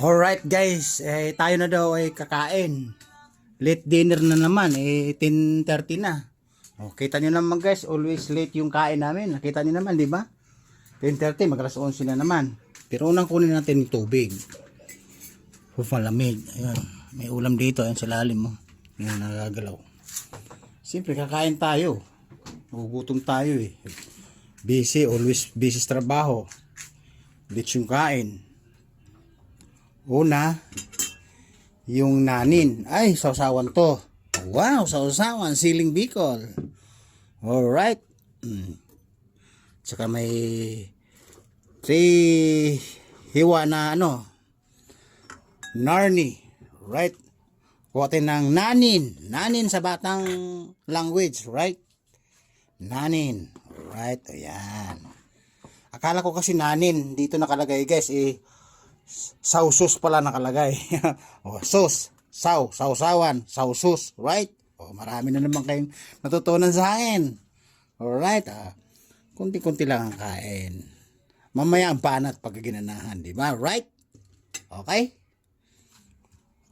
Alright guys, tayo na daw ay kakain. Late dinner na naman, 10:30 na. Kita nyo naman guys, always late yung kain namin. Nakita nyo naman, di ba? 10:30, mag-alas 11 na naman. Pero unang kunin natin yung tubig. Malamig. Ayan, may ulam dito, ayan sa lalim mo. Ayan, nagagalaw. Siyempre, kakain tayo. Magugutom tayo eh. Busy, always busy sa trabaho. Late yung kain. Una, yung nanin. Ay, sausawan to. Wow, sausawan, siling Bicol. Alright. Tsaka may 3 hiwa na narni. Right? Kuhatin ng nanin. Nanin sa batang language. Right? Nanin. Right? Ayan. Akala ko kasi nanin. Dito nakalagay guys. Sausus pala nakalagay. Sus. Sausawan. Sausus. Right? Marami na naman kayong natutunan sa akin. Alright. Kunti-kunti lang ang kain. Mamaya ang panat pag ginanahan. Diba? Right? Okay?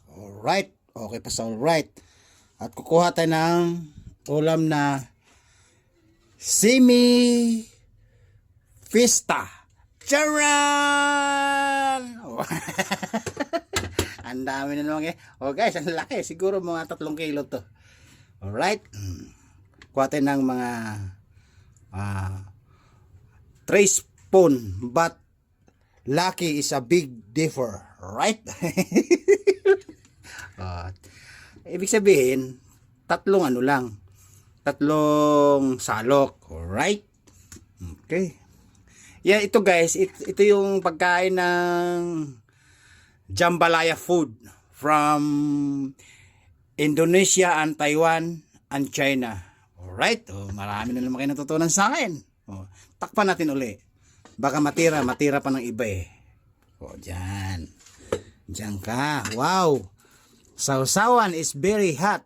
Alright. Okay pa sa alright. At kukuha tayo ng ulam na simi fista. Charan! Ang dami na naman guys, ang laki. Siguro mga 3 kilo to. Alright. Kuha tayo ng mga 3 spoon. But lucky is a big differ. Right? Ibig sabihin, 3 salok. Alright? Okay. Yeah, ito guys, ito yung pagkain ng jambalaya food from Indonesia and Taiwan and China. Alright? Marami na naman kayo natutunan sa akin. Takpan natin uli. Baka matira pa ng iba eh. Dyan. Dyan ka. Wow! Sausawan is very hot.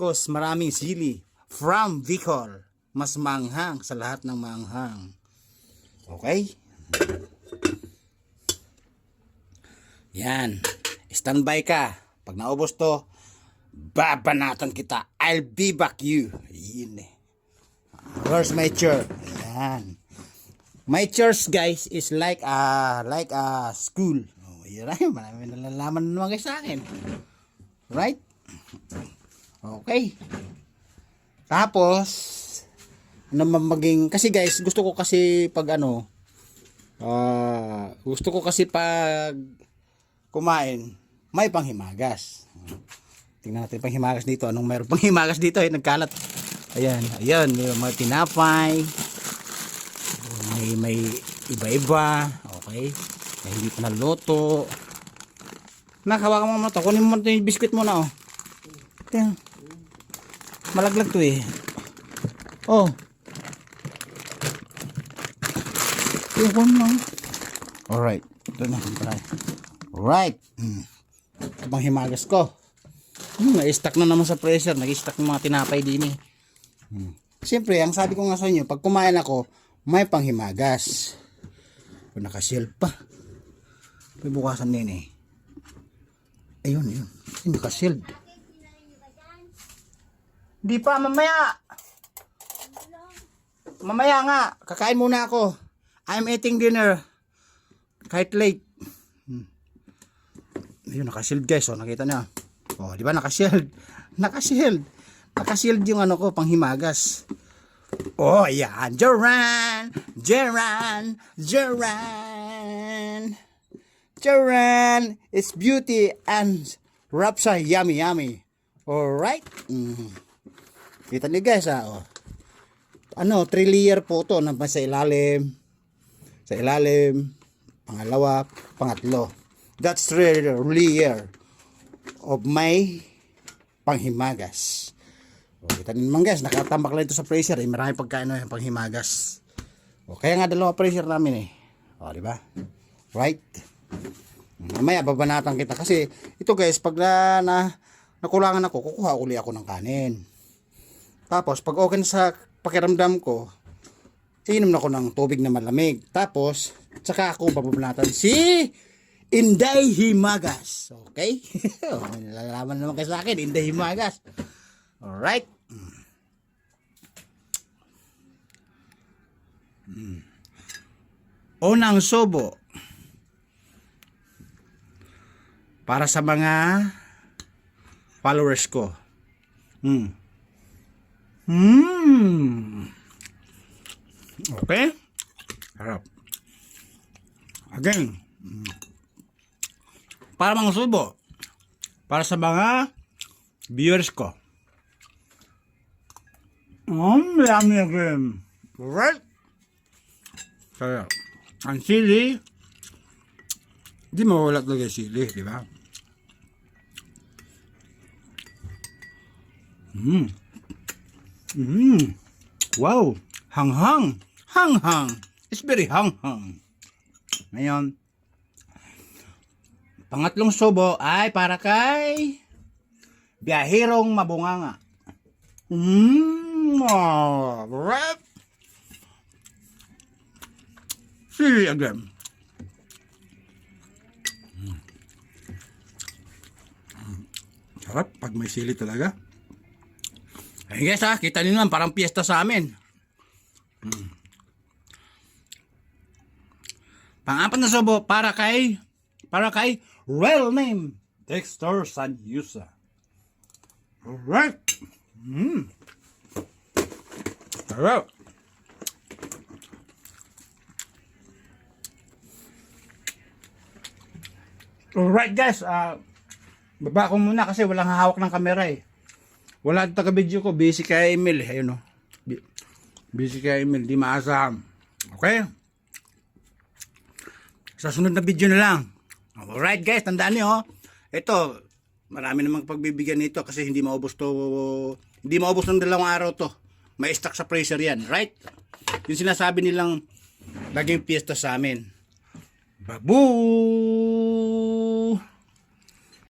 Cause maraming sili. From Bicol. Mas maanghang sa lahat ng maanghang. Okay? Yan. Standby ka. Pag naubos to, babanatan kita. I'll be back you. Yun eh. Where's my chair? Yan. My church guys is like a school. Yun ay, marami nalalaman naman guys sa akin. Right? Okay. Tapos, kasi guys, gusto ko kasi pag kumain, may panghimagas. Tingnan natin panghimagas dito. Anong mayroon panghimagas dito? Nagkalat. Ayan, may mga tinapay. May iba-iba. Okay. May hindi pa naluto. Nakahawakan mo naman ito. Kunin mo naman yung biskuit mo na. Tingnan. Malaglag to eh. Yung mo. Alright. Ito na. Alright. Ito bang himagas ko. Na-stack na naman sa pressure. Nag-stack ng mga tinapay din eh. Siyempre, ang sabi ko nga sa inyo, pag kumain ako, may panghimagas. Naka-shelf pa. May bukasan din eh. Ayun. Naka-shelf. Di pa, mamaya. Mamaya nga. Kakain muna ako. I'm eating dinner. Kahit late. Ayun, naka-shield guys. Nakita niyo. Di ba naka-shield? Naka-shield yung panghimagas. Yan. Joran. It's beauty and rapsa yummy. Alright. Kita niyo guys 3 layer po to sa ilalim. Pangalawa, pangatlo. That's 3 layer of my panghimagas. Kita niyo naman guys, nakatambak lang ito sa freezer marami pagkain yung panghimagas. Kaya nga 2 freezer namin di ba? Right? Mamaya babanatan kita kasi ito guys, pag nakulangan ako, kukuha uli ako ng kanin. Tapos pag okay na sa pakiramdam ko, inom na ako ng tubig na malamig. Tapos, tsaka ako bababanatan si Inday Himagas. Okay? May nalalaman naman kayo sa akin, Inday Himagas. Alright. Unang subo para sa mga followers ko. Okay? Harap. Again. Para mga subo. Para sa mga viewers ko. Yummy again. Alright? Kaya, ang sili, di mawala talaga yung sili, di ba? Wow! Hanghang! Hanghang! It's very hanghang. Ngayon, pangatlong subo ay para kay biyahirong mabunganga. Alright. Sili again. Sarap pag may sili talaga. Ayun guys ha, kita niyo naman parang piyesta sa amin. Pang-apat na subo para kay real name Dexter Sanyusa. Alright. Sarap. Alright guys, baba ko muna kasi walang hawak ng kamera eh. Wala ang taga-video ko, busy kay Emil. Ayun o. Busy kay Emil, di maasahan. Okay? Sa sunod na video na lang. Alright guys, tandaan niyo. Ito, marami namang pagbibigyan nito kasi hindi maubos ng 2 araw to. May stock sa freezer yan, right? Yung sinasabi nilang laging piyesta sa amin. Babu!